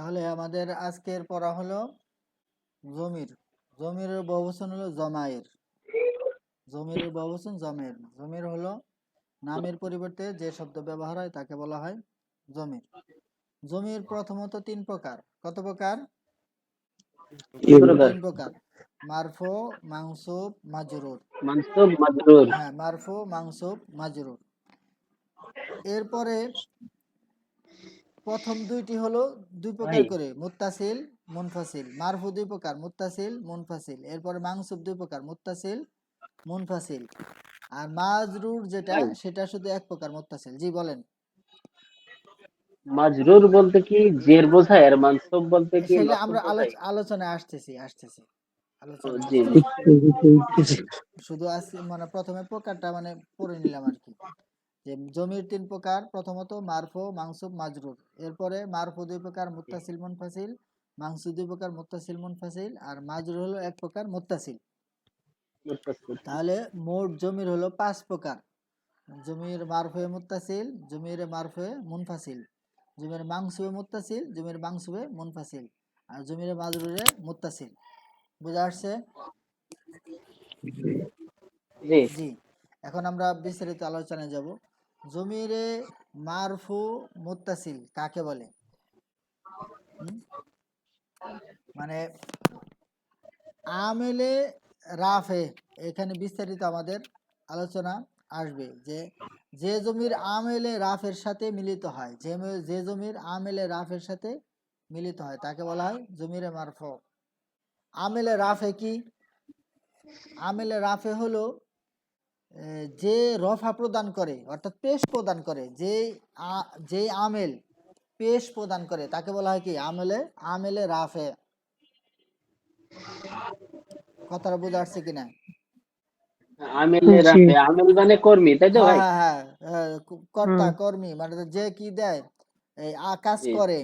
তাহলে আমাদের আজকের পড়া হলো জমির। জমিরের বহুবচন হলো জমায়ের। জমিরের বহুবচন জমের। জমির হলো নামের পরিবর্তে যে শব্দ ব্যবহার হয় তাকে বলা হয় জমির। জমির প্রথমত 3 প্রকার। কত প্রকার? 3 প্রকার। মারফু, মানসুব, মাজরুর। হ্যাঁ, মারফু, মানসুব, মাজরুর। এরপরে প্রথম দুইটি হলো 2 প্রকার করে, মুত্তাসিল, মুনফাসিল। মারফু 2 প্রকার, মুত্তাসিল, মুনফাসিল। এরপরে মানসুব 2 প্রকার, মুত্তাসিল, মুনফাসিল। আর মাজরুর যেটা সেটা শুধু 1 প্রকার, মুত্তাসিল। জি বলেন। মাজরুর বলতে কি জের বোঝায় আর মানসুব বলতে কি সেটা নসব আমরা বোঝায়? আলোচনায় আসতেছি আলোচনায় জি আসতেছি। শুধু আজকে মানে প্রথমে প্রকারটা মানে পড়ে নিলাম আর কি, যে জমির 3 প্রকার। প্রথমত মারফু, মানসুব, মাজরুর। এরপরে মারফু 2 প্রকার, মুত্তাসিল, মুনফাসিল। মানসুব 2 প্রকার, মুত্তাসিল, মুনফাসিল। আর মাজরুর হলো 1 প্রকার, মুত্তাসিল। তাহলে মোট জমির হলো 5 প্রকার। জমির মারফুয়ে মুত্তাসিল, জমির মারফুয়ে মুনফাসিল, জমির মানসুবে মুত্তাসিল, জমির মানসুবে মুনফাসিল, আর জমির মাজরুরে মুত্তাসিল। বুঝা আসছে? জি। এখন আমরা বিস্তারিত আলোচনায় যাব। জমিরে মারফু মুত্তাসিল কাকে বলে? মানে আমেলে রাফে, এখানে বিস্তারিত আমাদের আলোচনা আসবে যে যে জমির আমেলে রাফের সাথে মিলিত হয়, যে জমির আমেলে রাফের সাথে মিলিত হয় তাকে বলা হয় জমিরে মারফু। আমেলে রাফে কি? আমেলে রাফে হলো যে রফা প্রদান করে, অর্থাৎ পেশ প্রদান করে, যে আমেল পেশ প্রদান করে তাকে বলা হয় কি আমেলে রাফে। কথাটা বোঝা আসছে কিনা? আমেল মানে কর্মী, তাই তো ভাই? হ্যাঁ, কর্তা কর্মী মানে যে কি দেয়, এই কাজ করে।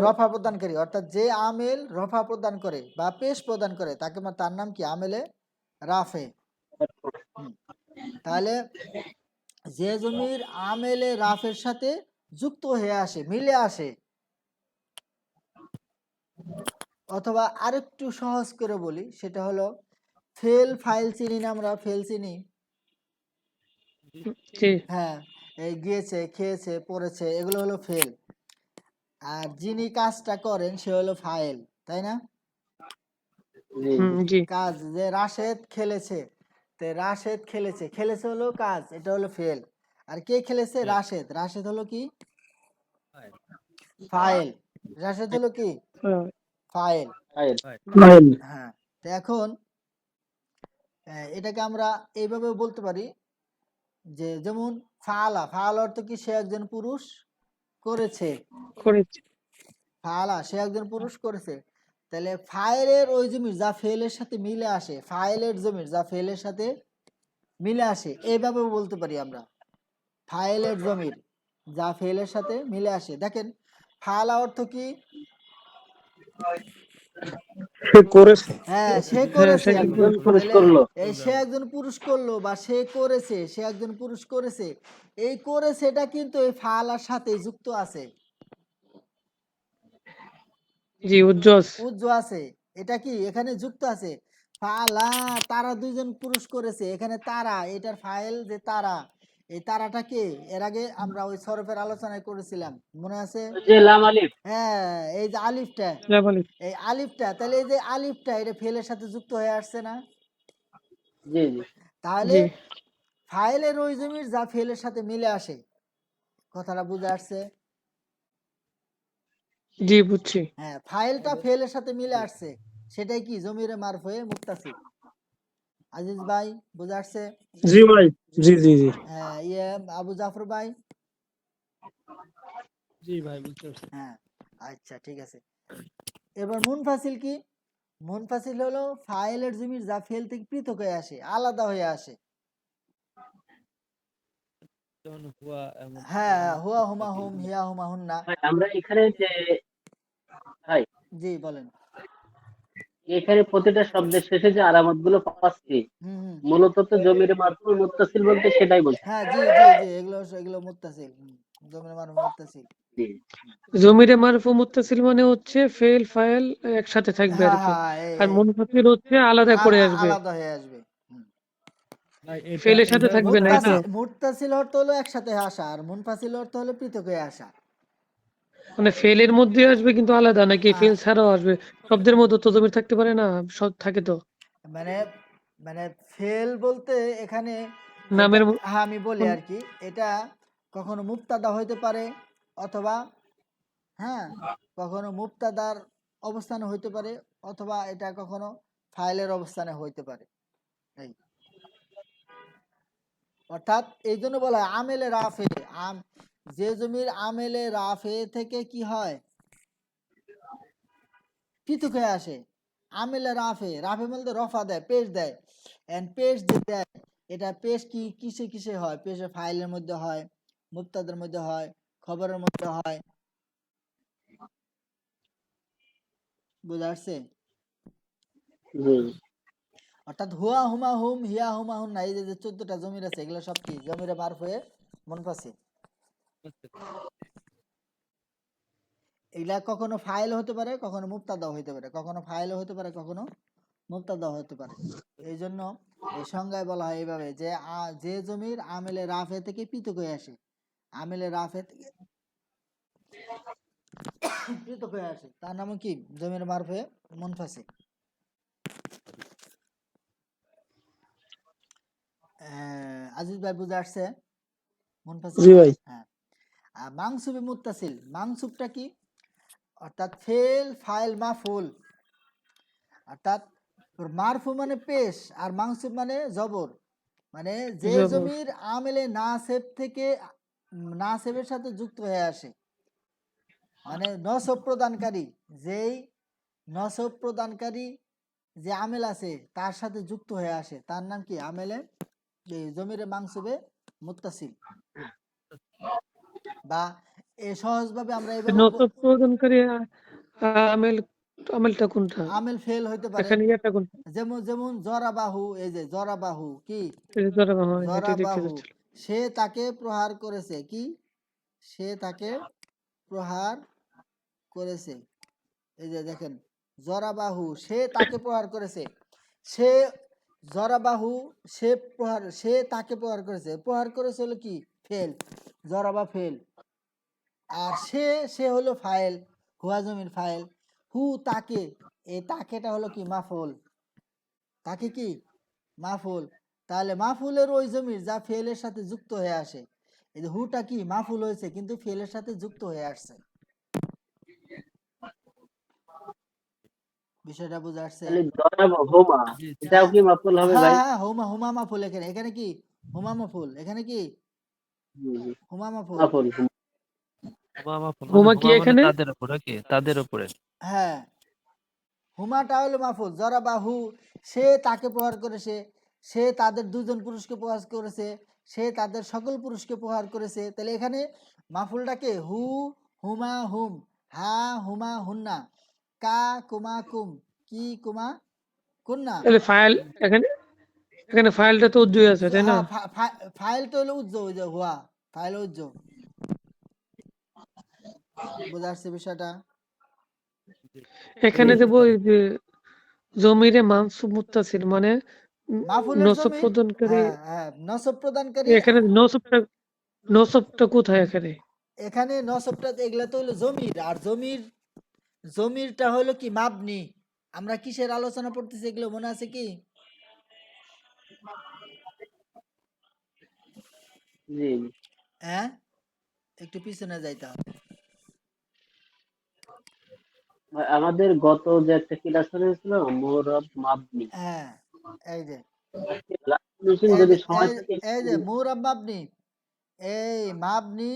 রফা প্রদানকারী, অর্থাৎ যে আমেল রফা প্রদান করে বা পেশ প্রদান করে তাকে তার নাম কি আমেলে রাফে। তাহলে যে জমির আমেলে রাফের সাথে যুক্ত হয়ে আসে, মিলে আসে, অথবা আরেকটু সহজ করে বলি সেটা হলো ফেল ফাইল চিনি না আমরা? ফেল চিনি? হ্যাঁ, এই গিয়েছে, খেয়েছে, পড়েছে, এগুলো হলো ফেল। আর যিনি কাজটা করেন সে হলো ফাইল, তাই না? কাজ, যে রাশেদ খেলেছে, তে রাশেদ খেলেছে, খেলেছে হলো কাজ, এটা হলো ফেল। আর কে খেলেছে? রাশেদ। রাশেদ হলো কি? ফাইল। রাশেদ হলো কি? ফাইল। হ্যাঁ, তো এখন এটাকে আমরা এইভাবে বলতে পারি যে যেমন ফালা, ফালা অর্থ কি? সে একজন পুরুষ করেছে। ফালা, সে একজন পুরুষ করেছে। তাহলে ফাইলের ওই জমির যা ফেলের সাথে মিলে আসে, ফাইলের জমির যা ফেলের সাথে মিলে আসে, এইভাবে বলতে পারি আমরা ফাইলের জমির যা ফেলের সাথে মিলে আসে। দেখেন ফালা অর্থ কি? হ্যাঁ, সে করেছে। সে একজন পুরুষ করলো বা সে করেছে, সে একজন পুরুষ করেছে। এই করেছেটা কিন্তু এই ফালার সাথে যুক্ত আছে। উজ্জ আছে, এটা কি এখানে যুক্ত আছে? ফালা, তারা দুইজন পুরুষ করেছে, এখানে তারা, এটার ফাইল যে তারা, এই তারাটা কে? এর আগে আমরা ওই সরফের আলোচনায় করেছিলাম, মনে আছে? হ্যাঁ, এই যে আলিফটা, এই আলিফটা, তাহলে এই যে আলিফটা এটা ফেলের সাথে যুক্ত হয়ে আসছে না? তাহলে ফাইলের ওই জমির যা ফেলের সাথে মিলে আসে, কথাটা বুঝে আসছে? জি বুঝছি। হ্যাঁ, ফাইলটা ফেলের সাথে মিলে আসছে, সেটাই কি জমিরে মারফুয়ে মুত্তাসিল। আজিজ ভাই বুঝে আসছে? জি ভাই, জি জি জি। হ্যাঁ, আবু জাফর ভাই? জি ভাই বুঝতে পারছি। হ্যাঁ, আচ্ছা ঠিক আছে। এবার মুনফাসিল কি? মুনফাসিল হলো ফাইলের জমির যা ফেল থেকে পৃথক হয়ে আসে, আলাদা হয়ে আসে। হ্যাঁ, হুয়া হুমা হুম, হিয়া হুমা হুন্না। আমরা এখানে যে ভাই, জি বলেন। এখানে প্রতিটা শব্দের শেষে যে আলামত গুলো পাচ্ছি হুম হুম মূলত তো জমির মারফু মুত্তাসিল বলতে সেটাই বলছি। হ্যাঁ, জি জি জি, এগুলো এগুলো মুত্তাসিল। জমির মারফু মুত্তাসিল। জি জমিরে মারফু মুত্তাসিল মানে হচ্ছে ফেল ফাইল একসাথে থাকবে আর হ্যাঁ কি। হ্যাঁ, আর মুনফাসিল হচ্ছে আলাদা করে আসবে, আলাদা হয়ে আসবে। হুম। ভাই ফেলের সাথে থাকবে না, এই তো? মুত্তাসিল অর্থ হলো একসাথে আসা, আর মুনফাসিল অর্থ হলো পৃথক হয়ে আসা। মানে ফেলের মধ্যে আসবে কিন্তু আলাদা, নাকি আহ, ফেল ছাড়াও আসবে? শব্দের মধ্যে তো জমির থাকতে পারে না, সব থাকে তো মানে মানে ফেল বলতে এখানে এটা, নামের হ্যাঁ আমি বলি আর কি, এটা কখনো মুবতাদা হইতে পারে, অথবা হ্যাঁ কখনো মুবতাদার অবস্থানে হইতে পারে, অথবা এটা কখনো ফাইলের অবস্থানে হইতে পারে। এই অর্থাৎ এই জন্য বলা হয় আমেলে রাফে, যে জমির আমেলে রাফে থেকে কি হয়, পৃথক হয়ে আসে। আমেলে রাফে, রাফে বলতে রফা দেয়, পেশ দেয়। এন্ড পেশ যে দেয়, এটা পেশ কি কিসে কিসে হয়? পেশে ফাইলের মধ্যে হয়, মুবতাদের মধ্যে হয়, খবরের মধ্যে হয়। বুঝা আসছে? জি অর্থাৎ হুয়া হুমা হুম, হিয়া হুমা হুম না, এই যে 14টা জমির আছে, এগুলো সব কি জমিরে মারফ হয়ে মুনফাসিল। এগুলা কখনো ফাইল হতে পারে, কখনো মুবতাদা হতে পারে, কখনো ফাইল হতে পারে, কখনো মুবতাদা হতে পারে। এই জন্য এই সংজ্ঞায় বলা হয় এইভাবে যে যে জমির আমেলে রাফে থেকে পৃথক হয়ে আসে, আমেলে রাফে থেকে পৃথক হয়ে আসে, তার নাম কি জমির মারফে মুনফাসিল। আজিজ ভাই বুঝে আসছে জি মুনফাসিলটা? ভাই। হ্যাঁ। আর মাংসুবে মুত্তাসিল, মাংসুবটা কি? অর্থাৎ ফেল ফাইল মাফুল। অর্থাৎ মারফু মানে পেশ, আর মাংসুব মানে জবর। মানে যে জবর। জমির আমেলে নাসেব থেকে নাসেবের সাথে যুক্ত হয়ে আসে, মানে নসব প্রদানকারী, যেই নসব প্রদানকারী যে আমেল আছে তার সাথে যুক্ত হয়ে আসে, তার নাম কি আমেলে জমিরে মাংসুবে মুত্তাসিল। বা এ সহজভাবে আমরা এভাবে নসব প্রদানকারী আমেল, আমেলটা কোনটা? আমেল ফেল হইতে পারে। এখানে ইয়েটা কোনটা? যেমন যেমন জরাবাহু, এই যে জরাবাহু কি, এই যে ধরো, হ্যাঁ, এটাই দেখতে জরাবাহু, যাচ্ছিল। সে তাকে প্রহার করেছে, কি সে তাকে প্রহার করেছে। এই যে দেখেন, জরাবাহু সে তাকে প্রহার করেছে, সে জরাবাহু, সে প্রহার, সে তাকে প্রহার করেছে, প্রহার করেছে হলো কি ফেল, জরাবা ফেল। আর সে, সে হলো ফাইল, হুয়া জমির ফাইল। হু তাকে, এই তাকেটা হলো কি মাফুল, তাকে কি মাফুল। তাহলে মাফুলের ওই জমির যা ফেলের সাথে যুক্ত হয়ে আসে, এই যে হুটা কি মাফুল হয়েছে কিন্তু ফেলের সাথে যুক্ত হয়ে আসছে। বিষয়টা বুঝে আসছে? তাহলে জনাব হোমা এটাও হ্যাঁ কি মাফুল হবে হ্যাঁ ভাই? হ্যাঁ, হুমা হুমা মাফুল, এখানে এখানে কি হুমা মাফুল, এখানে কি জি জি হুমা মাফুল। মাফুল হুমা কি এখানে? তাদের উপরে। হ্যাঁ, হুমাটা হলো মাফুল, জরাবাহু সে তাকে প্রহার করেছে, সে তাদের দুজন পুরুষকে প্রহার করেছে, সে তাদের সকল পুরুষকে প্রহার করেছে। তাহলে এখানে মাফুলটাকে হু, হুমা হুম, হা হুমা হুন্না, কা কুমা কুম, কি কুমা কুন্না। তাহলে ফাইল এখানে, এখানে ফাইলটা তো উজ্জ্বল আছে, তাই না? হ্যাঁ, ফাইলটা হলো উজ্জ, ওই যে হুয়া ফাইল উজ্জ। বোঝা যাচ্ছে বিষয়টা? জি এখানে যে বই যে জমিরে মানসুব মুত্তাসিল মানে মাফুলের নসব জমির, প্রদানকারী। হ্যাঁ হ্যাঁ, নসব প্রদানকারী। এখানে নসবটা, নসবটা কোথায় এখানে? এখানে নসবটা এগুলা তো হলো জমির, আর জমির, জমিরটা হলো কি মাবনি। আমরা কিসের আলোচনা পড়তেছি এগুলো মনে আছে কি? জি হ্যাঁ, একটু পিছনে যাইতে হবে। ভাই, আমাদের গত যে একটা ক্লাস হয়েছিল মোরব মাবনি, হ্যাঁ, এই যে লাস্ট ফিনিশিং এই যদি যে সময় এই থাকে এই একটু। যে মুরাব মাবনি, এই মাবনি,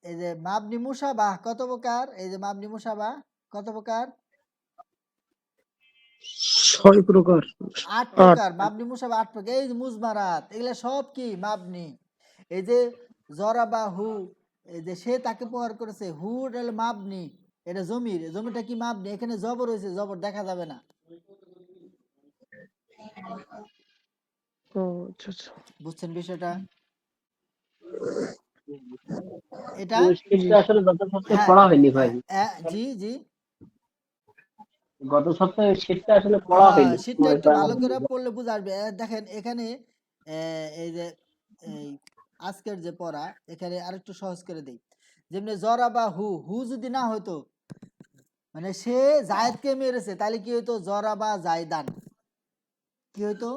এই যে মাবনি মুসাবাহ কত প্রকার, এই যে মাবনি মুসাবাহ কত প্রকার? 6 প্রকার। 8 8। প্রকার। মাবনি মুসাবাহ 8 প্রকার। এই যে মুজমারাত, এগুলা সব কি মাবনি। এই যে জরাবাহু, এই যে সে তাকে প্রহার করেছে, হু হলো মাবনি, এটা জমির, জমিটা কি মাবনি, এখানে জবর হয়েছে, জবর দেখা যাবে না। ও আচ্ছা আচ্ছা। বুঝছেন বিষয়টা? এটা ওই জি শীটটা আসলে গত সপ্তাহে হ্যাঁ পড়া হয়নি ভাই। জি জি গত সপ্তাহে শীটটা আসলে পড়া হয়নি। শীটটা একটু ওইটা ভালো করে পড়লে বুঝা আসবে। দেখেন এখানে এই যে এই আজকের যে পড়া এখানে আরেকটু সহজ করে দেই। যেমনি জরা বা হু হু যদি না হতো মানে সে জায়েদকে মেরেছে তাহলে কি হতো জরা বা জায়দান কি হতো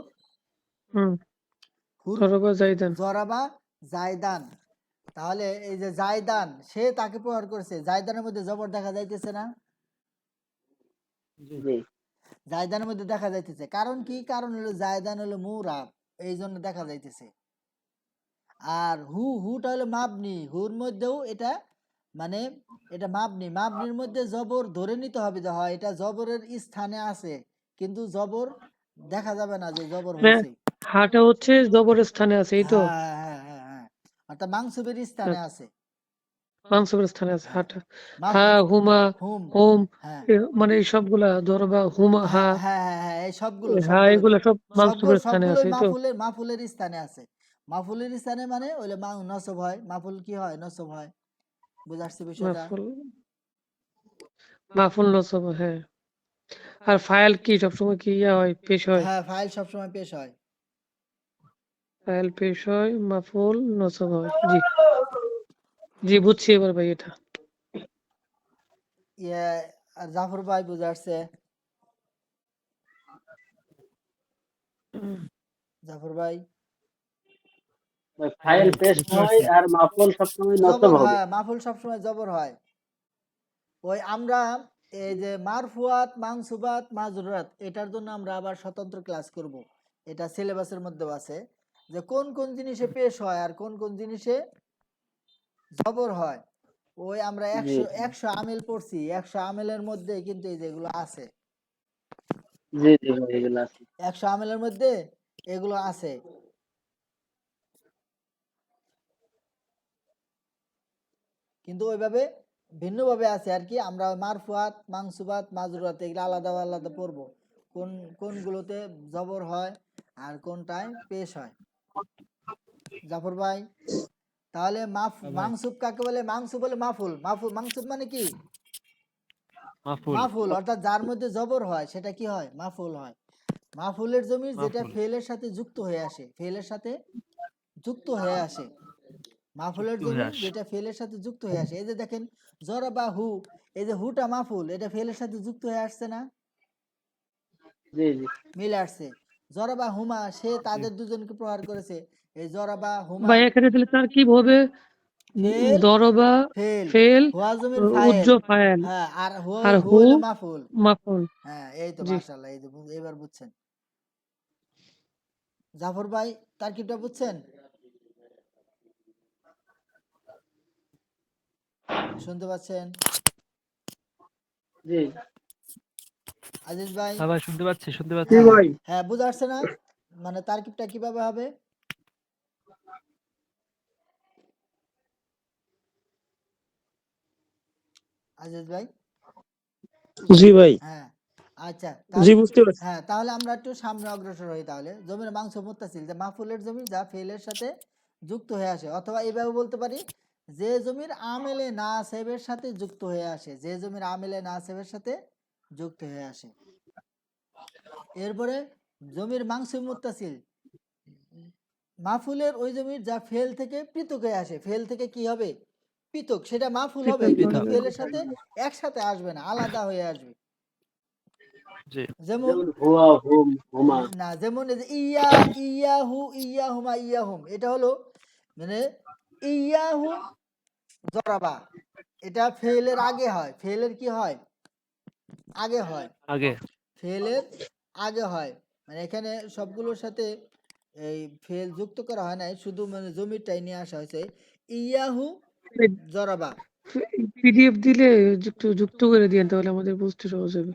হুম হুর জরাবা জাইদান। জরা বা জায়দান। তাহলে এই যে জায়দান সে তাকে প্রহার করেছে জায়দানের মধ্যে জবর দেখা যাইতেছে না জি জায়দানের মধ্যে দেখা যাইতেছে কারণ কি কারণ হলো জায়দান হলো মুরাব এই জন্য দেখা যাইতেছে আর হুটা হলো মাবনি হুর মধ্যেও এটা মানে এটা মাবনি মাবনির মধ্যে জবর ধরে নিতে হবে যে হয় এটা জবরের স্থানে আছে কিন্তু জবর দেখা যাবে না যে জবর মানে হয়েছে হাটা হচ্ছে জবরের স্থানে আছে, এই তো? হ্যাঁ অর্থাৎ মাংসবের স্থানে আচ্ছা, আছে মানসুবের স্থানে আছে হ্যাঁ হাটা। মাফ হা, হুমা, হুম হোম, হ্যাঁ মানে এই সবগুলা জরবা, হুমা, হা, এই হা এগুলা সব মানসুবের স্থানে আছে, সবগুলোই এই তো? মাফুলের স্থানে আছে মাফুলের স্থানে মানে ওইলে নসব হয় মাফুল কি হয় নসব হয় বুঝে আসছে বিষয়টা মাফুল, মাফুল নসব, হ্যাঁ। আর ফাইল কি সবসময় কি ইয়া হয়, পেশ হয়? হ্যাঁ ফাইল সবসময় পেশ হয় ফাইল পেশ হয়, মাফুল নসব হয়। জি জি, বুঝছি এবার ভাই এটা। ইয়ে আর জাফর ভাই বুঝে আসছে হুম, জাফর ভাই ফাইল পেশ বুঝতে হয় পারছি। আর মাফুল সবসময় নসব জবর হবে। হয় মাফুল সবসময় জবর হয় ওই আমরা এই যে মারফুয়াত মানসুবাত মাজরুরাত এটার জন্য আমরা আবার স্বতন্ত্র ক্লাস করব এটা সিলেবাসের মধ্যেও আছে যে কোন কোন জিনিসে পেশ হয় আর কোন কোন জিনিসে জবর হয় ওই আমরা জি একশো আমিল পড়ছি 100 আমিলের মধ্যে কিন্তু এই যেগুলো আছে জি জি ভাই এগুলো আছে। 100 আমিলের মধ্যে এগুলো আছে কিন্তু ওইভাবে ভিন্নভাবে আছে আর কি আমরা মারফুয়াত মাংসুবাত মাজরুরাত এগুলো আলাদা আলাদা পড়বো কোন কোনগুলোতে জবর হয় আর কোনটায় পেশ হয় জাফর ভাই তাহলে হ্যাঁ ভাই, মাংসুব কাকে বলে মাংসুব বলে মাংসুব মানে কি মাফুল। মাফুল অর্থাৎ যার মধ্যে জবর হয় সেটা কি হয় মাফুল হয় মাফুলের জমির যেটা মাফুল। ফেলের সাথে যুক্ত হয়ে আসে ফেলের সাথে যুক্ত হয়ে আসে মাফুলের যুক্ত হয়ে জমির আসে। যেটা ফেলের সাথে যুক্ত হয়ে আসে এই যে দেখেন জরা বা হু এই যে হুটা মাফুল এটা ফেলের সাথে যুক্ত হয়ে আসছে না জি জি মিলে আসছে জরা বা হুমা সে জি। তাদের দুজনকে প্রহার করেছে এই জরা বা হুমা ভাই এখানে তাহলে তার কি হবে? ফেল দরবা ফেল ফেল, হুয়া জমির ফাইল উজ্জ ফাইল, হ্যাঁ আর আর হু হু হলো মাফুল মাফুল। হ্যাঁ এই তো জি মাশাআল্লাহ এই যে এবার বুঝছেন জাফর ভাই তারকিবটা বুঝছেন শুনতে পাচ্ছেন জি আজিজ ভাই হ্যাঁ ভাই, শুনতে পাচ্ছি, শুনতে জি পাচ্ছি। হ্যাঁ ভাই। হ্যাঁ বুঝা আসছে না মানে তারকিবটা কিভাবে হবে আজিজ ভাই জি ভাই। হ্যাঁ আচ্ছা জি তাহলে বুঝতে পারছি। হ্যাঁ তাহলে আমরা একটু সামনে অগ্রসর হই তাহলে জমির মাংস মুত্তাসিল যে মাফুলের জমি যা ফেলের সাথে যুক্ত হয়ে আসে অথবা এইভাবে বলতে পারি যে জমির আমেলে না সেবের সাথে যুক্ত হয়ে আসে যে জমির আমেলে না সেবের সাথে যুক্ত হয়ে আসে এরপরে জমির মাংস মুত্তাসিল মাফুলের ওই জমির যা ফেল থেকে পৃথক হয়ে আসে ফেল থেকে কি হবে পৃথক সেটা মাফুল হবে পৃথক কিন্তু পৃথক। হবে। ফেলের সাথে একসাথে আসবে না আলাদা হয়ে আসবে জি। যেমন যেমন হুয়া হুম হুমা। না যেমন এই যে ইয়াহু ইয়াহুমা ইয়াহুম এটা হলো মানে ইয়াহু জরাবা এটা ফেলের আগে হয় ফেলের কি হয় আগে হয় আগে। ফেলের আগে হয় মানে এখানে সবগুলোর সাথে এই ফেল যুক্ত করা হয় নাই শুধু মানে জমিরটাই নিয়ে আসা হয়েছে ইয়াহু জরাবা পিডিএফ দিলে যুক্ত যুক্ত করে দিয়েন তাহলে আমাদের বুঝতে সহজ হবে।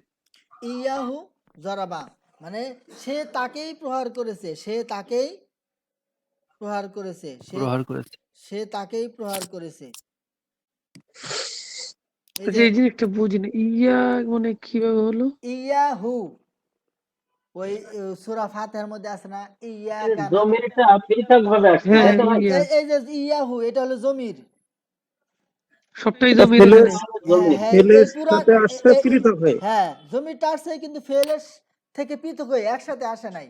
ইয়াহু জরাবা মানে সে তাকেই প্রহার করেছে সে তাকেই প্রহার করেছে সে ব্যবহার করেছে। সে তাকেই প্রহার করেছে এই আচ্ছা যে এই জিনিসটা বুঝি না, ইয়া মানে কিভাবে হলো? ইয়াহু ওই সূরা ফাতিহার মধ্যে আছে না ইয়া এই কানা। জমিরটা পৃথক ভাবে আসছে হ্যাঁ তাই তো ভাই? ইয়া এই যে ইয়াহু এটা হলো জমির। সবটাই এটা জমির ফেলের এখানে। হ্যাঁ জমির। হ্যাঁ ফেলের এই পুরা সাথে আসছে পৃথক হয়ে। হ্যাঁ জমিরটা আসছে কিন্তু ফেলের থেকে পৃথক হয়ে একসাথে আসে নাই,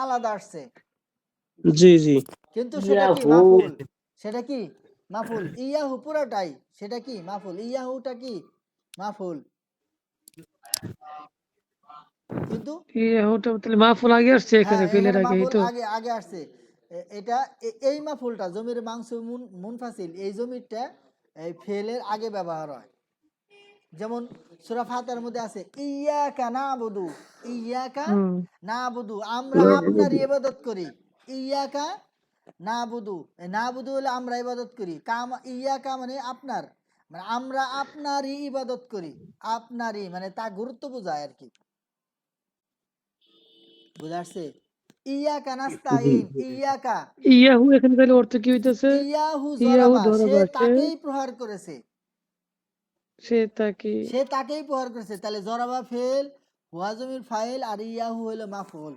আলাদা আসছে। জি জি। কিন্তু সেটা কি ইয়াহু। মাফুল, সেটা কি মাফুল। ইয়াহু পুরাটাই সেটা কি মাফুল, ইয়াহুটা কি মাফুল। কিন্তু ইয়া ওটা তাহলে মাহফুল আগে আসছে হ্যাঁ এখানে ফেলের এখানে আগে এই মাফুল তো। আগে আগে আসছে। এটা এই মাফুলটা জমির মাংসুব মুনফাসিল এই জমিরটা এই ফেলের আগে ব্যবহার হয়। যেমন সূরা ফাতিহার মধ্যে আছে ইয়াকা নাবুদু, ইয়াকা হুম নাবুদু আমরা আপনারই ইবাদত করি। ইয়াকা নাবুদু, নাবুদু হলে আমরা ইবাদত করি, কাম ইয়াকা মানে আপনার, মানে আমরা আপনারই ইবাদত করি। আপনারই মানে তা গুরুত্ব বোঝায় আর কি, বুঝা আসছে? ইয়াকা জি নাস্তাইন, জি। ইয়াকা ইয়াহু এখানে তাহলে অর্থ কি হইতেছে? ইয়াহু ইয়াহু জরাবা সে ধরাবা সে তাকেই প্রহার করেছে, সে তাকে। সে তাকেই প্রহার করেছে। তাহলে জরাবা ফেল, হুয়া জমির ফাইল, আর ইয়াহু হলো মাফুল।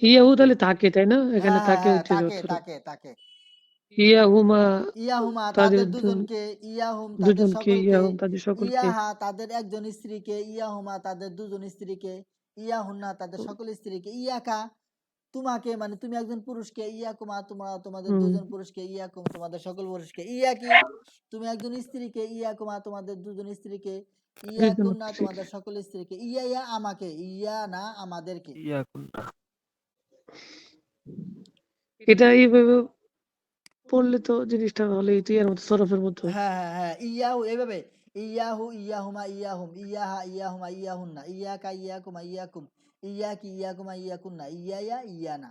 ইয়াহু তাহলে থাকে তাই না, এখানে হ্যাঁ হ্যাঁ থাকে হ্যাঁ হচ্ছে তাকে অর্থটা। তাকে তাকে ইয়াহুমা ইয়াহুমা তাদের তাদের দুজনকে, ইয়াহুম তাদের দুজনকে, সকলকে, ইয়াহুম তাদের সকলকে, ইয়াহা তাদের একজন স্ত্রীকে, ইয়াহুমা তাদের দুজন স্ত্রীকে, ইয়াহুন্না তাদের সকল স্ত্রীকে, ইয়াকা তোমাকে মানে তুমি একজন পুরুষকে, ইয়াকুমা তোমরা তোমাদের হুম দুজন পুরুষকে, ইয়াকুম তোমাদের সকল পুরুষকে, ইয়াকি তুমি একজন স্ত্রীকে, ইয়াকুমা তোমাদের দুজন স্ত্রীকে, দুজন ইয়াকুন্না শিখ। তোমাদের সকল স্ত্রীকে, ইয়া ইয়া আমাকে, ইয়া না আমাদেরকে। ইয়া কুন্না। এটা এইভাবে পড়লে তো জিনিসটা ভালো হইতো, ইয়ার মতো সরফের মতো। হ্যাঁ হ্যাঁ হ্যাঁ ইয়াহু এইভাবে ইয়াহু ইয়াহুমা ইয়াহুম ইয়াহা ইয়াহুমা ইয়াহুন্না ইয়াকা ইয়াকুমা ইয়াকুম ইয়াকি ইয়াকুমা ইয়াকুন্না ইয়ায়া ইয়ানা।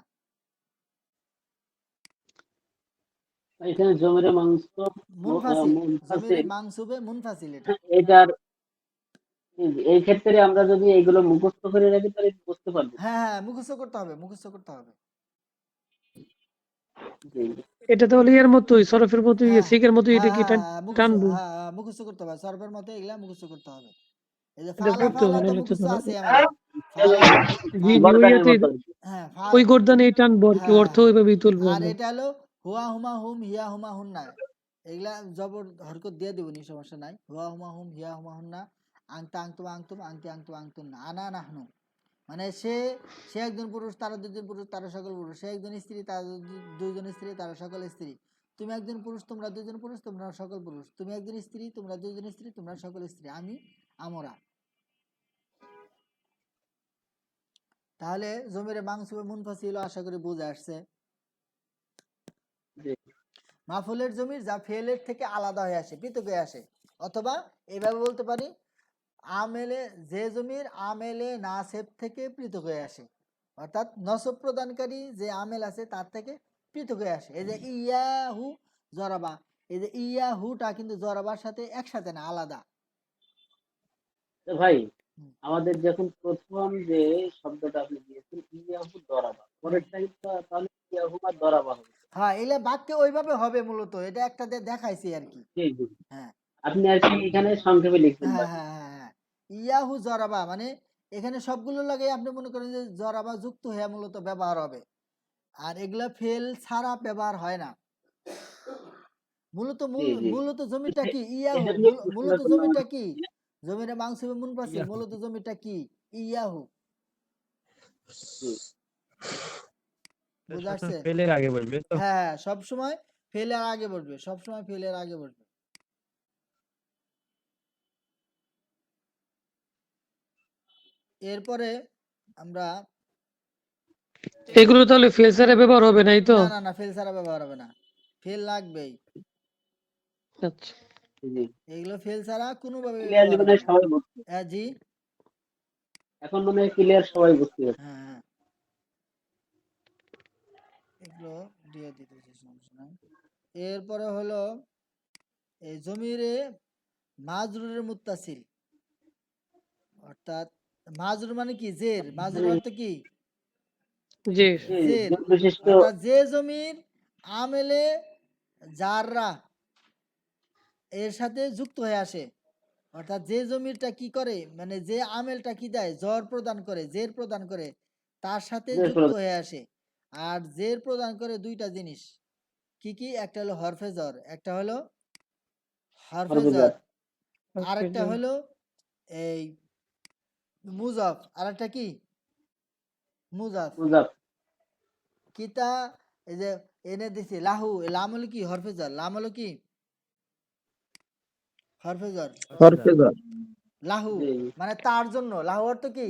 এখানে জমিরে মাংস মুনফাসিল জমিরে মুনফাসিল মাংসুবে মুনফাসিল এটা। এটার এই ক্ষেত্রে আমরা যদি এইগুলো মুখস্থ করে রাখি তাহলে বুঝতে পারবো। হ্যাঁ হ্যাঁ মুখস্থ করতে হবে, মুখস্থ করতে হবে। জি। এটা তাহলে ইয়ার মতোই সরফের মতো, ইয়ে হ্যাঁ শিখের মতো, হ্যাঁ এটা কি হ্যাঁ হ্যাঁ মুখস্থ, টানবো? হ্যাঁ হ্যাঁ, মুখস্থ করতে হবে সর্বের মতো, এগুলা মুখস্থ করতে হবে। এই যে এটা ফালা পড়তে ফালা হবে তো নাহলে তো মুখস্থ ধরা। আছে আমাদের। ফালা জি ফালা জি ওই গর্দানের ইয়াতে মতো। হ্যাঁ ওই ফালা গর্দানে টানবো আর কি, হ্যাঁ অর্থ ওইভাবেই তুলবো আর আমরা। এটা হলো হুয়া হুমা হুম হিয়া হুমা হুন্না, এগুলা জবর হরকত দিয়ে দেবনি, সমস্যা নাই। হুয়া হুমা হুম হিয়া হুমা হুন্না, আংতা আংতুম আংতুম আংতি আংতুম আংতুম না, আনা নাহনু মানে সে, সে একজন পুরুষ তারা দুজন পুরুষ তারা সকল পুরুষ, সে একজন স্ত্রী তারা দুইজন স্ত্রী তারা সকল স্ত্রী, তুমি একজন পুরুষ তোমরা দুজন পুরুষ তোমরা সকল পুরুষ, তুমি একজন স্ত্রী তোমরা দুজন স্ত্রী তোমরা সকল স্ত্রী, আমি আমরা। তাহলে জমিরে মাংসুবে মুনফাসিল আশা করি বুঝে আসছে। জি। মাফুলের জমির যা ফেলের থেকে আলাদা হয়ে আসে, পৃথক হয়ে আসে, অথবা এইভাবে বলতে পারি আমেলে যে জমির আমেলে নাসেব থেকে পৃথক হয়ে আসে, অর্থাৎ নসব প্রদানকারী যে আমেল আছে তার থেকে পৃথক হয়ে আসে। এই যে ইয়াহু জরাবা, এই যে ইয়াহুটা কিন্তু জরাবার সাথে একসাথে না, আলাদা। তো ভাই হুম, আমাদের যখন প্রথম যে শব্দটা আপনি দিয়েছেন ইয়াহু দরাবা, হুম। পরেরটা কিন্তু তাহলে ইয়াহু আর দরাবা হবে। হ্যাঁ এলে বাক্যে ওইভাবে হবে মূলত, এটা একটা দিয়ে দেখাইছি আর কি। জি জি। হ্যাঁ আপনি আর কি এখানে সংক্ষেপে লিখবেন হ্যাঁ বাকি। হ্যাঁ হ্যাঁ হ্যাঁ ইয়াহু জরাবা মানে এখানে সবগুলো লাগে আপনি মনে করেন যে জরাবা যুক্ত হয়ে মূলত ব্যবহার হবে, আর এগুলা ফেল ছাড়া ব্যবহার হয় না। মূলত জি জি। মূলত জমিটা কি ইয়াহু, এজন্যই প্রশ্নটা মূলত করলাম জমিটা কি, আপনাকে। জমিরে মাংসুবে মুনফাসিল, ইয়া মূলত জমিটা কি ইয়াহু। জি। বুঝা সবসময় আসছে? ফেলের আগে বলবে তো। হ্যাঁ সব সময় ফেলের আগে বসবে, সব সময় ফেলের আগে বসবে। এরপরে আমরা এগুলো তাহলে ফেলসারে ব্যবহার হবে নাই তো? না না না ফেল ছাড়া ব্যবহার হবে না, ফেল লাগবেই। আচ্ছা জি। এগুলো ফেল ছাড়া কোনোভাবে ক্লিয়ারলি ব্যবহার মনে হবে হয় না। সবাই বুঝছে। হ্যাঁ জি এখন মনে হয় ক্লিয়ার, সবাই বুঝতে পারছে। হ্যাঁ হ্যাঁ এগুলো দিয়ে দিতেছি, সমস্যা নাই। এরপরে হলো এই জমিরে মাজরুরের মুত্তাসিল, অর্থাৎ মাজরুর মানে কি জের, মাজরুর মানে অর্থ কি জি জের, জোর বিশিষ্ট। অর্থাৎ যে জমির আমেলে জাররা এর সাথে যুক্ত হয়ে আসে, অর্থাৎ যে জমিরটা কি করে, মানে যে আমেলটা কি দেয়, জ্বর প্রদান করে, জের প্রদান করে, তার সাথে জের যুক্ত প্রদান। হয়ে আসে। আর জের প্রদান করে দুইটা জিনিস, কি কি? একটা হলো হরফে জ্বর, একটা হলো হরফে জ্বর, হরফেজার। আর একটা হাফেজা, হলো এই মুজাফ, আর একটা কি? মুজাফ। মুজাফ। কিতা, এই যে এনে দিছি লাহু, লাম হলো কি? হরফে জ্বর। লাম হলো কি? হরফে জ্বর। হরফেজার। হরফেজার। লাহু জি। মানে তার জন্য, লাহু অর্থ কি?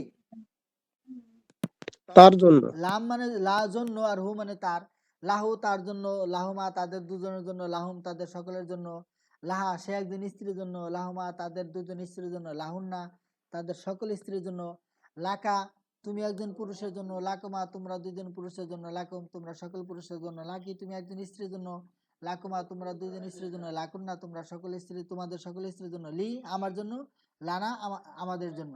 তার জন্য। লাম মানে লা জন্য, আর হু মানে তার। লাহু তার জন্য, লাহুমা তাদের দুজনের জন্য, লাহুম তাদের সকলের জন্য, লাহা সে একজন স্ত্রীর জন্য, লাহুমা তাদের দুজন স্ত্রীর জন্য, লাহুন্না তাদের সকল স্ত্রীর জন্য, লাকা তুমি একজন পুরুষের জন্য, লাকুমা তোমরা দুজন পুরুষের জন্য, লাকুম তোমরা সকল পুরুষের জন্য, লাকি তুমি একজন স্ত্রীর জন্য, লাকুমা তোমরা দুজন স্ত্রীর জন্য, লাকুন্না তোমরা সকল স্ত্রী তোমাদের সকল স্ত্রীর জন্য, লি আমার জন্য, লানা আমাদের জন্য।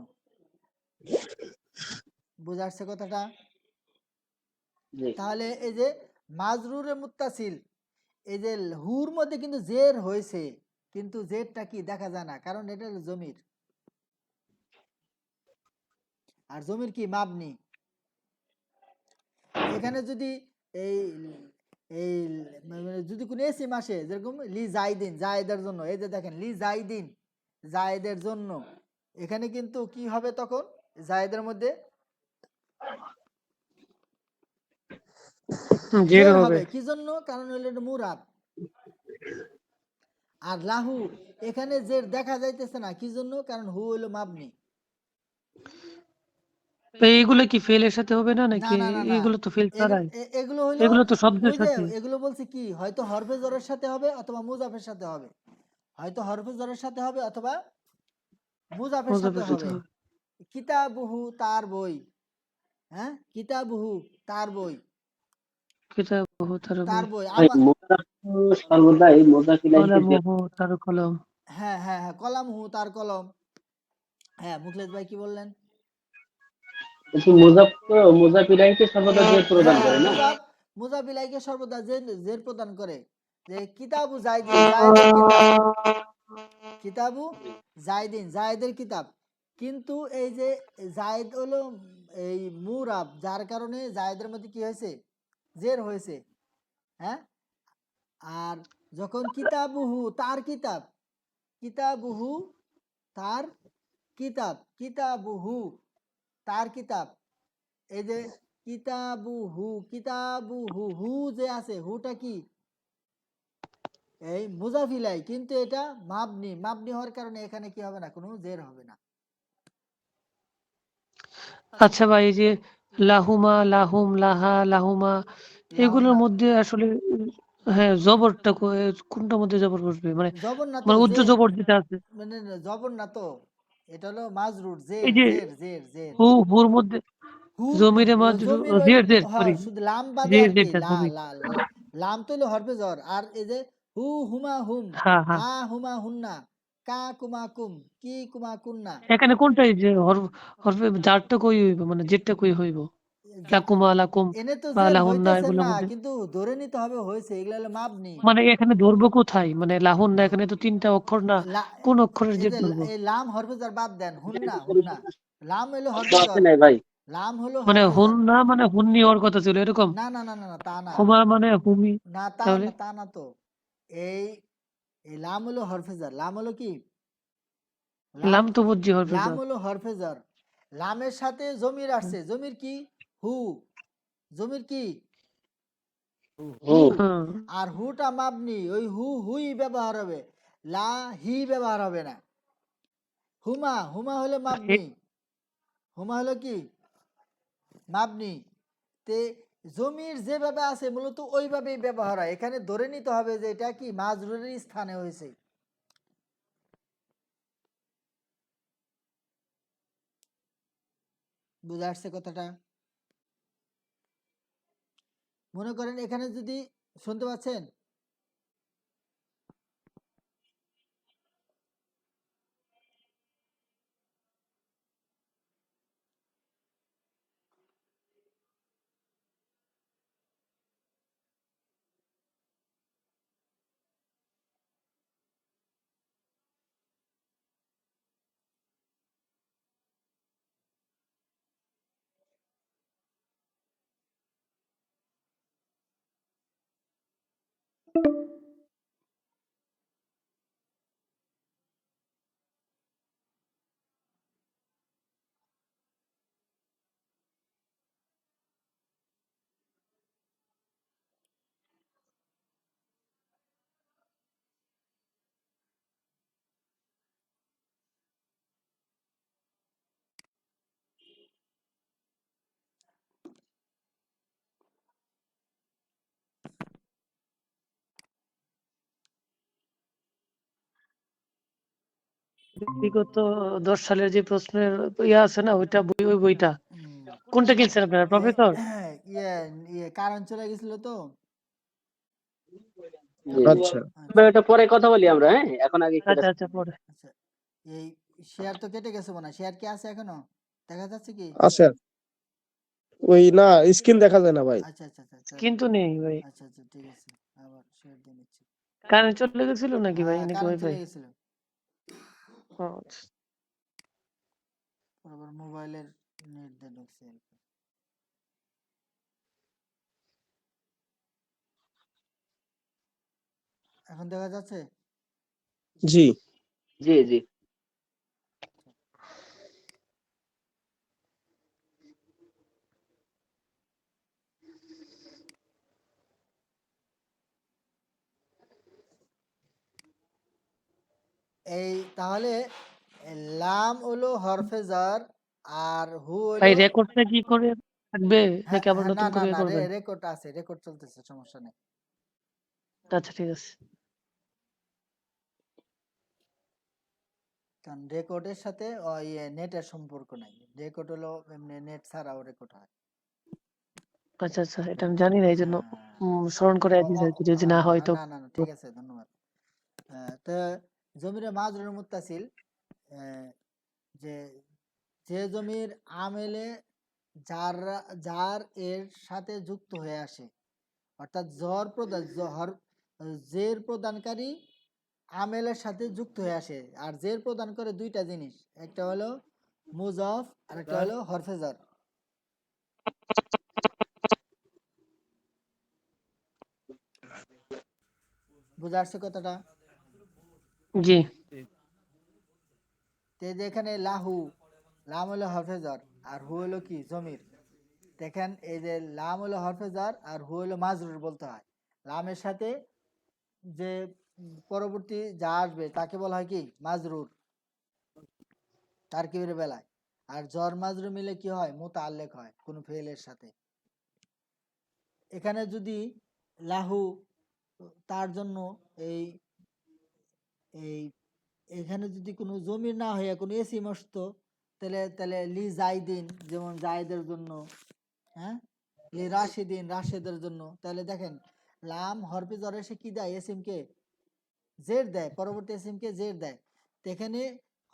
বুঝা আসছে কথাটা? জি। তাহলে এই যে মাজরুরে মুত্তাসিল, এই যে হুর মধ্যে কিন্তু জের হয়েছে, কিন্তু জেরটা কি দেখা যায় না, কারণ এটা হলো জমির। আর জমির কি? মাবনি। এখানে যদি এই এই মানে যদি কোনো এসিম আসে, যেরকম লি জাইদিন, জায়েদের জন্য, এই যে দেখেন লি জাইদিন, জায়েদের জন্য, এখানে কিন্তু কি হবে তখন? জায়েদের মধ্যে জের জের হবে। হবে। কি জন্য? কারণ হলো এটা মুরাদ। আর লাহু এখানে জের দেখা যাইতেছে না, কি জন্য? কারণ হু হলো মাবনি। তো এইগুলো কি ফেলের সাথে হবে না না নাকি? না না না, এগুলো তো ফেল ছাড়াই, এগুলো হলো এগুলো তো শব্দের ওই যে সাথে। এগুলো বলছি কি, হয়তো হরফে জরের সাথে হবে অথবা মুজাফের সাথে হবে, হয়তো হরফে জরের সাথে হবে অথবা মুজাফের সাথে মুজাফের সাথে হবে। হবে। কিতাবুহু তার বই, হ্যাঁ কিতাবুহু তার বই, কিতাবুহু তার তার বই, বই ভাই আমার। মুজাফ তো সর্বদাই মুজাফিলাইকে কলামুহু তার কলম। হ্যাঁ হ্যাঁ হ্যাঁ, কলামুহু তার কলম। হ্যাঁ মুখলেস ভাই কি বললেন? কিন্তু মুজাফ তো মুজাফিলাইকে সর্বদা জের প্রদান হ্যাঁ হ্যাঁ, করে না। মুজাফিলাইকে সর্বদা জের প্রদান করে। যে কিতাবু জাইদিন, জায়েদের কিতাব, কিতাবু জায়দিন, জায়েদের কিতাব। কিন্তু এই যে জায়েদ হলো এই মুরাব, যার কারণে জায়েদের মধ্যে কি হয়েছে? জের হয়েছে। হ্যাঁ। আর যখন কিতাবুহু তার কিতাব, কিতাবুহু তার কিতাব, কিতাবুহু তার কিতাব, এই যে কিতাবুহু, কিতাবুহু হু যে আছে, হুটা কি? এই মুজাফিলাই, কিন্তু এটা মাবনি, মাবনি হওয়ার কারণে এখানে কি হবে না? কোনো জের হবে না। আচ্ছা ভাই, এই যে লাহুমা, লাহুম, লাহা, লাহুমা, এগুলোর লাহুন্না মধ্যে আসলে হ্যাঁ জবরটা কোনটার মধ্যে জবর বসবে? মানে জবর না তো, মানে উচ্চ জবর যেটা আছে, মানে জবর না তো, এটা হলো মাজরুর, জের এই যে জের জের জের। হুর মধ্যে হু জমিরে মাজরু, জমির ওই, জের জের হ্যাঁ সরি, শুধু লাম বাদে জের আর কি, যেটা লা জমি। লা লাম তো হলো হরফে জ্বর। আর এই যে হু হুমা হুম, হ্যাঁ হ্যাঁ, হা হুমা হুন্না, কা কুমা কুম, কি কুমা কুন্না। এখানে কোনটা এই যে হরফে জারটা কই হইব, মানে জেরটা কই হইব? লাকুমা, লাকুম এনে তো বা জের লাহুন্না হইতেছে এগুলোর না, মধ্যে, কিন্তু ধরে নিতে হবে হয়েছে, এগুলো হলো মাবনি। মানে এখানে ধরবো কোথায়? মানে লাহুন্না এখানে তো তিনটা অক্ষর না, লা- কোন অক্ষরের এই জের যে ধরবো? এই লাম হরফে জ্বর বাদ দেন, জের হুন্না ভিতরে হুন্না, লাম হলো শব্দ হরফে আছে জ্বর, নাই ভাই? লাম হলো মানে হরফে জ্বর। হুন্না মানে হুন্নি হওয়ার কথা ছিল এরকম। না না না না না, তা না, হুমা মানে হুমি, না তা তাহলে না, তা না তো। এই এই লাম হলো হরফেজার, লাম হলো কি? লাম, লাম তো বুঝছি লাম হরফেজার। হলো হরফেজার। লামের সাথে জমির আসছে, জমির কি? হু, জমির কি? হু। হুম। হ্যাঁ, আর হুটা মাবনি, ওই হুই ব্যবহার হবে, লা হি ব্যবহার হবে না। হুমা, হুমা হলো মাবনি, হুমা হলো কি? মাবনি। তে জমির যেভাবে আছে মূলত ওইভাবেই ব্যবহার হয়, এখানে ধরে নিতে হবে যে এটা কি মাজরুরের স্থানে হয়েছে। বুঝে আসছে কথাটা? মনে করেন এখানে যদি, শুনতে পাচ্ছেন? বিগত 10 সালের যে প্রশ্নের আছে না ওইটা ওই বইটা হুম। কোনটা কিনছেন আপনারা প্রফেসর? ইয়ে ইয়ে কারণ চলে গেছিল তো। জি, জি। আচ্ছা ভাই, ওটা পরে কথা বলি আমরা, হ্যাঁ, এখন আগে একটু আচ্ছা ব্যস্ত। আচ্ছা পরে। আচ্ছা, এই শেয়ার তো কেটে গেছে মনে হয়, শেয়ার কি আছে এখনো, দেখা যাচ্ছে কি? আচ্ছা ওই না স্ক্রিন দেখা যায় না ভাই। আচ্ছা আচ্ছা আচ্ছা আচ্ছা কিন্তু নেই ভাই, আচ্ছা আচ্ছা, ঠিক আছে, আবার শেয়ার দিয়ে নিচ্ছি। কারেন্ট চলে গেছিল নাকি ভাই, হ্যাঁ, নাকি কারেন্ট ওয়াইফাই? চলে গেছিল, আচ্ছা আবার মোবাইলের নেট দিয়ে ঢুকছে। এখন দেখা যাচ্ছে? জি জি, জি। এই তাহলে লাম হলো হরফে জার, আর হু ভাই, হলো, রেকর্ডটা কি করে থাকবে হ্যাঁ নাকি আবার হ্যাঁ, না নতুন না করে না, করবেন? রেকর্ড আছে, রেকর্ড চলতেছে, সমস্যা নেই। আচ্ছা ঠিক আছে। কারণ রেকর্ডের সাথে ওই নেটের সম্পর্ক নাই, রেকর্ড হলো এমনি নেট ছাড়াও রেকর্ড হয়। আচ্ছা আচ্ছা, এটা আমি জানি না, এই জন্য হ্যাঁ, স্মরণ করে দিয়েছি আর কি, যদি না হয় তো। না না না, ঠিক আছে, ধন্যবাদ। তো জমিরে মাজরুর মুত্তাসিল, আহ, যে যে জমির আমেলে যার যার এর সাথে যুক্ত হয়ে আসে, অর্থাৎ জের প্রদানকারী আমেলের সাথে যুক্ত হয়ে আসে, আর জের প্রদান করে দুইটা জিনিস, একটা হলো মুজাফ আর একটা হলো হরফে জার। বুঝা আসছে কথাটা? জি তে যে এখানে লাহু, লাম হলো হরফে জার আর হু হলো কি জমির। দেখেন এই যে লাম হলো হরফে জার আর হু হলো মাজরুর বলতে হয়। লামের সাথে যে পরবর্তী যা আসবে তাকে বলা হয় কি মাজরুর, তারকিবের বেলায়। আর জর মাজরুর মিলে কি হয়, মুতাআল্লিক হয় কোন ফেলের সাথে। এখানে যদি লাহু, তার জন্য এই এই এখানে যদি কোনো জমির না হয়ে কোনো এসিম আসতো, তাহলে তাহলে লি জাইদিন, যেমন জায়দের জন্য, হ্যাঁ, লি রাশিদিন, রাশেদের জন্য, তাহলে দেখেন লাম হরফে জরে সে কি দেয়, এসিমকে জেড দেয়, পরবর্তী এসিমকে জেড দেয়। তো এখানে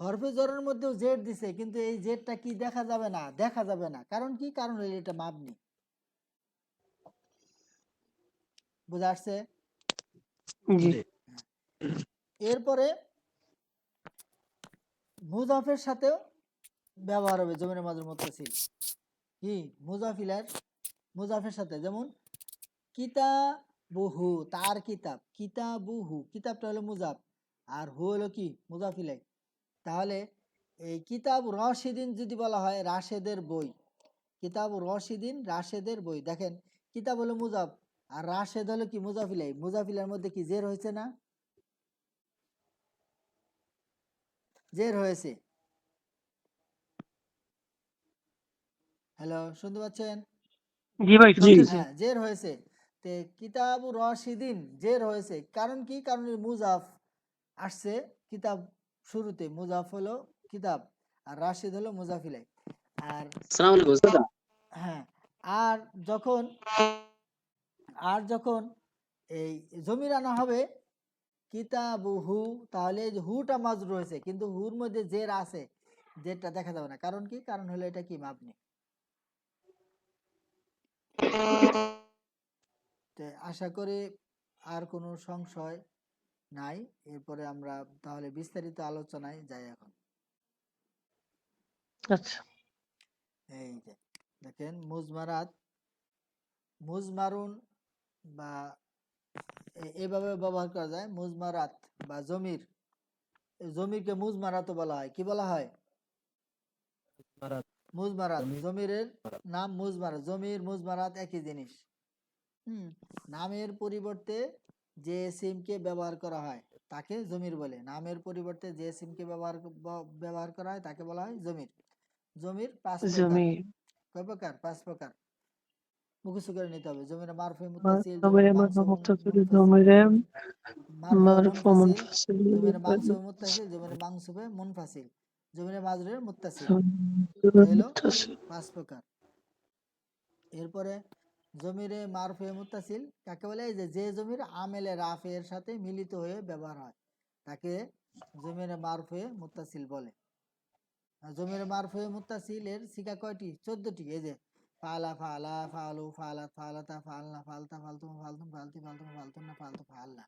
হরফে জরের মধ্যেও জেড দিছে, কিন্তু এই জেডটা কি দেখা যাবে না, দেখা যাবে না, কারণ কি, কারণ হইলে এটা মাবনি। বুঝা আসছে? জি জি এরপরে মুজাফের সাথেও ব্যবহার হবে জমির মাঝের মুত্তাসিল, কি মুজাফিলের, মুজাফের সাথে, যেমন কিতাবুহু, তার কিতাব, কিতাবুহু, কিতাবটা হলো মুজাফ আর হু হলো কি মুজাফিলে। তাহলে এই কিতাব রশিদিন যদি বলা হয় রাশেদের বই, কিতাব রশিদিন রাশেদের বই, দেখেন কিতাব হলো মুজাফ আর রাশেদ হলো কি মুজাফিলাই, মুজাফিলের মধ্যে কি জের হয়েছে না, জের হয়েছে। হ্যালো, শুনতে পাচ্ছেন? জি ভাই জি শুনতেছি। হ্যাঁ, জের হয়েছে। তে কিতাব রশিদিন জের হয়েছে, কারণ কি, কারণ মুজাফ আসছে কিতাব শুরুতে, মুজাফ হলো কিতাব আর রাশিদ হলো মুজাফিলাই। আর আসসালামু আলাইকুম ওস্তাদ। হ্যাঁ, আর যখন আর যখন এই জমির আনা হবে কিতাবুহু, তাহলে এই যে হুটা মাজরুর হয়েছে, কিন্তু হুর মধ্যে জের আছে, জেরটা দেখা যাবে না, কারণ কি, কারণ হলো এটা কি মাবনি। তো আশা করি আর কোনো সংশয় নাই। এরপরে আমরা তাহলে বিস্তারিত আলোচনায় যাই এখন। আচ্ছা এই যে দেখেন মুজমারাত, মুজমারুন বা এভাবে ব্যবহার করা যায়। মুজমারাত বা জমির, জমিরকে মুজমারাতও বলা হয়। কি বলা হয়? মারাত, মুজমারাত। জমির, জমিরের মারাত। নাম মুজমারাত। জমির মুজমারাত একই জিনিস। নামের পরিবর্তে যে সিমকে ব্যবহার করা হয় তাকে জমির বলে। নামের পরিবর্তে যে সিমকে ব্যবহার করা হয় তাকে বলা হয় জমির। জমির 5 প্রকার। জমি, কয় প্রকার? 5 প্রকার। মুখস্থ করে নিতে হবে। জমির মারফু মুত্তাসিল, জমির জমিরে মানসুব মুত্তাসিল, মুনফাসিল, জমিরে মারফু মারফু মুনফাসিল, মুনফাসিল, জমির মানসুব মুত্তাসিল, জমির মানসুবে মুনফাসিল, জমির মাজরুরে মুত্তাসিল। জমিরে এই হলো মুত্তাসিল। 5 প্রকার। এরপরে জমিরে মারফুয়ে মুত্তাসিল কাকে বলে? এই যে জমির আমেলে রাফে এর সাথে মিলিত হয়ে ব্যবহার হয় তাকে জমিরে মারফুয়ে মুত্তাসিল বলে। আর জমিরে মারফুয়ে মুত্তাসিল এর সিগা কয়টি? 14টি। এই যে ফালা, ফালা, ফালু, ফালাত, ফালাতা, ফালনা, ফালতা, ফালতুম, ফালতুম, ফালতি, ফালতুম, ফালতুনা, ফালতু, ফালনা।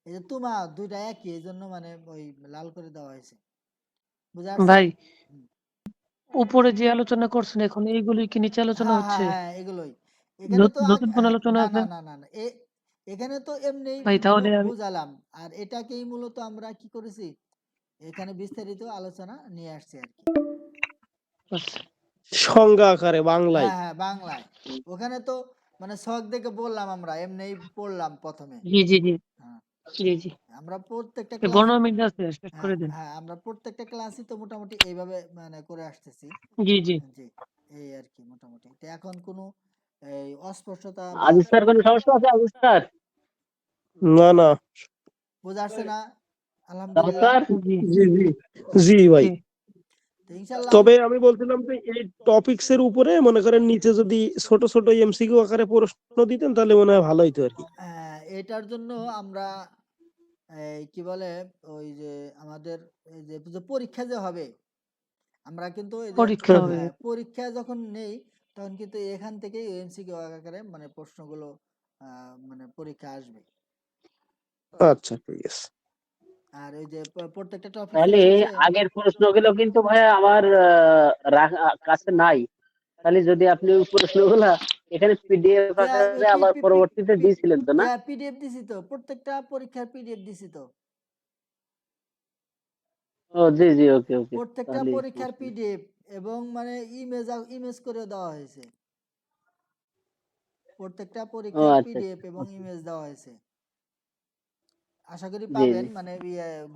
এই যে তুমা দুইটা একই, এই জন্য মানে ওই লাল করে দেওয়া হয়েছে। বুঝা আসছে? ভাই, হুম। উপরে যে আলোচনা করছেন এখন এইগুলি কি নিচে আলোচনা হ্যাঁ, হ্যাঁ, হচ্ছে? হ্যাঁ, এগুলোই। এখানে তো নতুন কোন আলোচনা না, আছে? না, না, না, না। এখানে তো এমনি ভাই তাহলে আমি বুঝালাম। আর এটাকেই মূলত আমরা কি করেছি? এখানে বিস্তারিত আলোচনা নিয়ে আসছি আরকি। আচ্ছা, সংজ্ঞা আকারে বাংলায়। হ্যাঁ, হ্যাঁ, বাংলায়। ওখানে তো মানে ছক দেখে বললাম, আমরা এমনিই পড়লাম ১ম এ। জি জি জি হ্যাঁ। জি জি। আমরা প্রত্যেকটা এই ক্লাসে 15 মিনিট আছে, শেষ হ্যাঁ, করে দিন। হ্যাঁ, আমরা প্রত্যেকটা ক্লাসই তো মোটামুটি এইভাবে মানে করে আসতেছি। জি জি। জি, এই আরকি মোটামুটি। তো এখন কোনো এই অস্পষ্টতা বা আজিজ স্যার কোনো সমস্যা আছে আজিজ স্যার? না না। বোঝা আসছে না? তাপস আলহামদুলিল্লাহ। স্যার? জি জি জি জি ভাই। জি। তো ইনশাল্লাহ তবে আমি বলছিলাম যে এই টপিকস এর উপরে মনে করেন নিচে যদি ছোট ছোট এমসিকিউ আকারে প্রশ্ন দিতেন তাহলে মনে হয় ভালো হতো আর কি। এটার জন্য আমরা এই কি বলে ওই যে আমাদের এই যে পরীক্ষা যে হবে, আমরা কিন্তু এই যে পরীক্ষা হবে। পরীক্ষা যখন নেই তখন কিন্তু এখান থেকেই এমসিকিউ আকারে মানে প্রশ্নগুলো মানে পরীক্ষা আসবে। আচ্ছা ঠিক আছে। আর ওই যে প্রত্যেকটা টপিকের তাহলে শেষে আগের প্রশ্নগুলো কিন্তু ভাইয়া আমার কাছে নাই। তাহলে যদি আপনি ওই প্রশ্নগুলা এখানে পিডিএফ আকারে আবার পরবর্তীতে দিয়েছিলেন তো না? পিডিএফ দিছি তো, প্রত্যেকটা পরীক্ষার পিডিএফ দিছি তো। ও জি জি, ওকে ওকে, প্রত্যেকটা তাহলে পরীক্ষার সমস্যা নেই। পিডিএফ এবং মানে ইমেজ করে দেওয়া হয়েছে। প্রত্যেকটা ও পরীক্ষার আচ্ছা পিডিএফ আচ্ছা, এবং ওকে। ইমেজ দেওয়া হয়েছে। আশা করি জি পাবেন, জি। মানে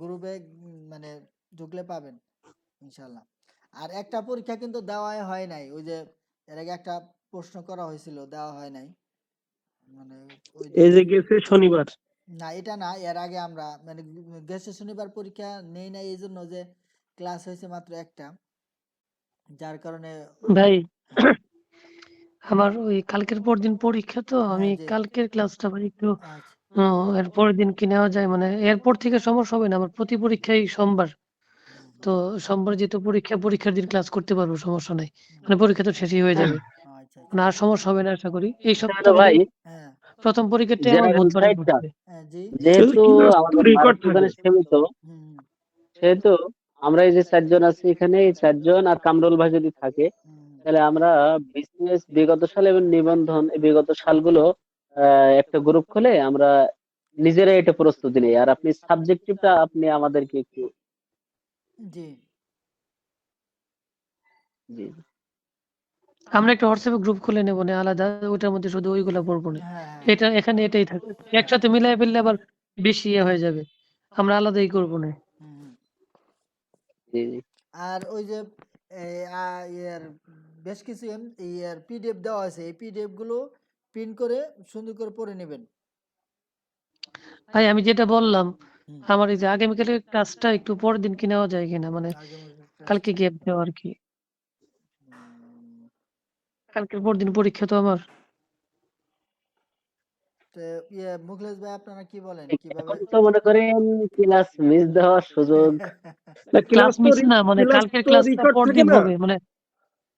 গ্রুপে মানে ঢুকলে পাবেন ইনশাল্লাহ। আর একটা পরীক্ষা কিন্তু দেওয়াই হয় নাই, ওই যে এর আগে একটা প্রশ্ন করা হয়েছিল, দেওয়া হয় নাই। মানে ওই যে এই যে গেছে শনিবার। না, এটা না, এর আগে আমরা মানে গেছে শনিবার পরীক্ষা নেই নাই এই জন্য যে ক্লাস হয়েছে মাত্র একটা, যার কারণে ভাই, হ্যাঁ, আমার ওই কালকের পর দিন পরীক্ষা, তো আমি জি, কালকের ক্লাসটা ভাই একটু আচ্ছা, এর পরের দিন কি নেওয়া যায়? মানে এরপর থেকে সমস্যা হবে না, আমার প্রতি পরীক্ষাই সোমবার। হুম, হুম, তো সোমবার যেহেতু পরীক্ষার দিন ক্লাস করতে পারবো, সমস্যা নাই। হুম, মানে পরীক্ষা তো শেষই হয়ে যাবে। আচ্ছা, আচ্ছা, মানে আর সমস্যা হবে না আশা করি। এই হলো সপ্তাহে ভাই, হ্যাঁ, প্রথম পরীক্ষাটাই আমার জেনারেল বুধবারে সাইডটা পড়ছে। জি, শুধু যেহেতু ক্লাস তো আমাদের রেকর্ড ভারত থাকে। ওখানে সীমিত, হুম, হুম, সেহেতু আমরা এই যে 4 জন আছি এখানে, এই 4 জন আর কামরুল ভাই যদি থাকে, হুম, তাহলে আমরা বিসিএস বিগত সাল এবং নিবন্ধন এই বিগত সালগুলো একটা গ্রুপ খুলে আমরা নিজেরাই এটা প্রস্তুতি নেই। আর আপনি সাবজেক্টিভটা আপনি আমাদেরকে একটু জি, জি আমরা একটা হোয়াটসঅ্যাপে গ্রুপ খুলে নেব না আলাদা, ওটার মধ্যে শুধু ওইগুলা পড়বো না। হ্যাঁ, হ্যাঁ, এটা এখানে এটাই থাকবে। একসাথে মিলাই ফেললে আবার বেশি হয়ে যাবে। আমরা আলাদাই করবো না। হুম, হুম। জি জি। আর ওই যে ইয়ার বেশ কিছু ইয়ার পিডিএফ দেওয়া আছে, এই পিডিএফ গুলো প্রিন্ট করে সুন্দর করে পড়ে নেবেন। ভাই আমি যেটা বললাম, হুম, আমার এই যে আগামীকালের ক্লাসটা একটু পরের দিন কি নেওয়া যায় কিনা, মানে আগামী কালকে ক্লাসটা গ্যাপ দেওয়া আর কি। উম, কালকের পর দিন পরীক্ষা তো আমার। তো মুখলেস ভাই, আপনারা কি বলেন কিভাবে? এখন তো মনে করেন ক্লাস মিস দেওয়ার সুযোগ। না ক্লাস মিস না, মানে ক্লাস কালকের তো ক্লাসটা রেকর্ড থাকে পরদিন না। হবে, মানে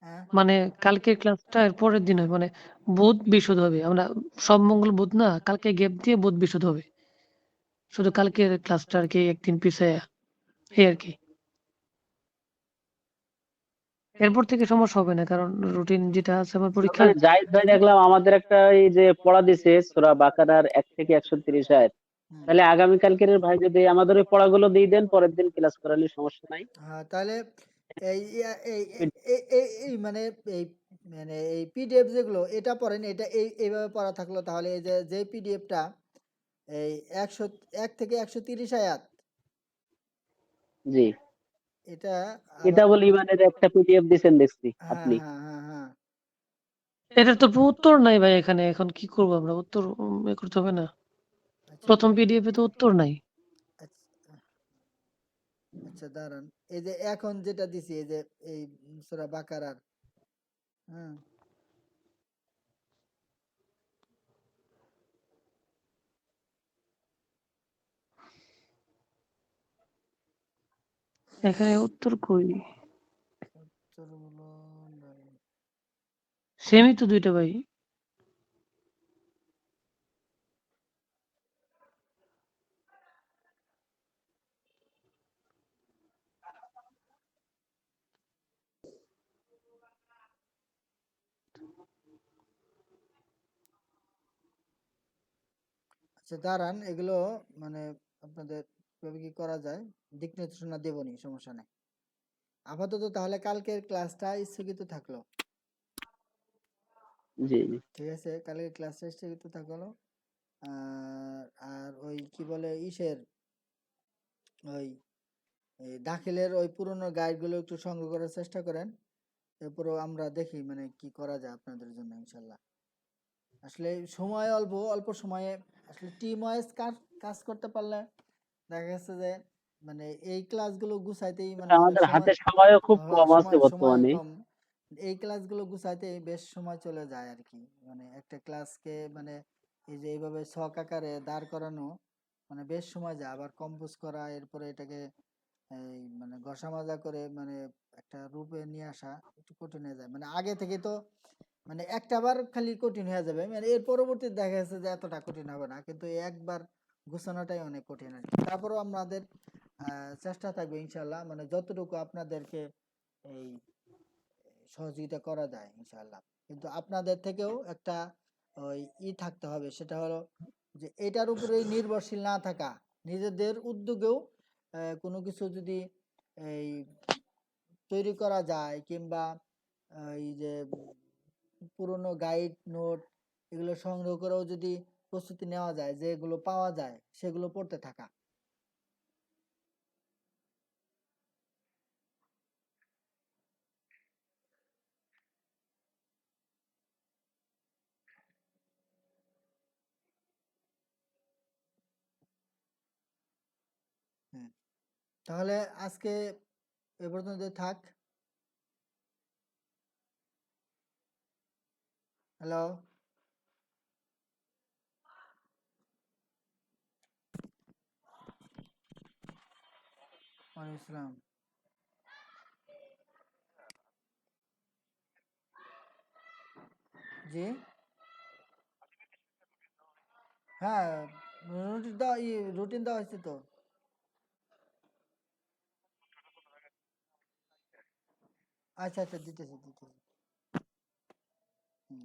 হ্যাঁ, মানে কালকের ক্লাসটা এর পরের দিন হবে, মানে বুধ বিশুদ্ধ হবে। আমরা সব মঙ্গল বুধ না, কালকে গ্যাপ দিয়ে বুধ বিশুদ্ধ হবে। শুধু কালকের ক্লাসটা আর কি একদিন পিছায়া, এই আর কি। এরপর থেকে সমস্যা হবে না, কারণ রুটিন যেটা আছে আমার পরীক্ষার। তারপরে জাহিদ ভাই দেখলাম আমাদের একটা এই যে পড়া দিছে সূরা বাকারার 1 থেকে 130 আয়াত। হুম। তাহলে আগামীকালকের ভাই যদি আমাদের ওই পড়াগুলো দিয়ে দেন, পরের দিন ক্লাস করালে সমস্যা নাই। হ্যাঁ, তাহলে এই এই মানে এই এই পিডিএফ যেগুলো এটা পড়েন, এটা এইভাবে পড়া থাকলো, তাহলে এই যে পিডিএফটা এই 1 থেকে 130 আয়াত, জি, এটা আবার কিতাবুল ইমানের একটা পিডিএফ দিছেন দেখছি হ্যাঁ আপনি। হ্যাঁ হ্যাঁ হ্যাঁ এটার তো উত্তর নাই ভাই এখানে, এখন কি করবো আমরা? উত্তর এ করতে হবে না। আচ্ছা প্রথম পিডিএফ এ তো উত্তর নাই। আচ্ছা আচ্ছা, দাঁড়ান, এই যে এখন যেটা দিছি, এই যে এই সূরা বাকারার, হ্যাঁ, এখানে উত্তর কই? উত্তরগুলো দাঁড়ান। সেমই তো দুইটা ভাই। আচ্ছা দাঁড়ান, এগুলো মানে আপনাদের কিভাবে কি করা যায় দিক নির্দেশনা দেবনি, সমস্যা নাই। আপাতত তাহলে কালকের ক্লাসটা স্থগিত থাকলো। জি জি। ঠিক আছে, কালকের ক্লাসটা স্থগিত থাকলো। আর ওই কি বলে ইসের ওই এই দাখিলের ওই পুরনো গাইডগুলো একটু সংগ্রহ করার চেষ্টা করেন। এরপরও আমরা দেখি মানে কি করা যায় আপনাদের জন্য, ইনশাল্লাহ। আসলে সময় অল্প, অল্প সময়ে আসলে টিম ওয়াইজ কাজ কাজ করতে পারলে দেখা গেছে যে মানে এই ক্লাসগুলো গুছাইতেই মানে অনেক আমাদের সময়, হাতে সময়ও খুব কম আছে সময় সময় বর্তমানে। কম, এই ক্লাসগুলো গুছাইতেই বেশ সময় চলে যায় আর কি। মানে একটা ক্লাসকে মানে এই যে এইভাবে ছক আকারে দাঁড় করানো মানে বেশ সময় যায়, আবার কম্পোজ করা, এরপরে এটাকে এই মানে ঘষা মাজা করে মানে একটা রূপে নিয়ে আসা একটু কঠিন হয়ে যায়। মানে আগে থেকে তো মানে একটা বার খালি কঠিন হয়ে যাবে, মানে এর পরবর্তী দেখা যাচ্ছে যে এতটা কঠিন হবে না, কিন্তু এই একবার গোছানোটাই অনেক কঠিন আর কি। তারপরেও আমাদের চেষ্টা থাকবে ইনশাল্লাহ, মানে যতটুকু আপনাদেরকে এই সহযোগিতা করা যায় ইনশাল্লাহ। কিন্তু আপনাদের থেকেও একটা ওই থাকতে হবে, সেটা হলো যে এটার উপরেই নির্ভরশীল না থাকা, নিজেদের উদ্যোগেও কোনো কিছু যদি এই তৈরি করা যায়, কিংবা এই যে পুরনো গাইড নোট এগুলো সংগ্রহ করেও যদি প্রস্তুতি নেওয়া যায়, যেগুলো পাওয়া যায় সেগুলো পড়তে থাকা। হ্যাঁ, তাহলে আজকে এ পর্যন্ত থাক। হ্যালো, ওয়ালাইকুম আসসালাম। জি, হ্যাঁ, রুটিন দেওয়া রুটিন দেওয়া হয়েছে তো। আচ্ছা আচ্ছা, দিতেছি দিতেছি। হুম।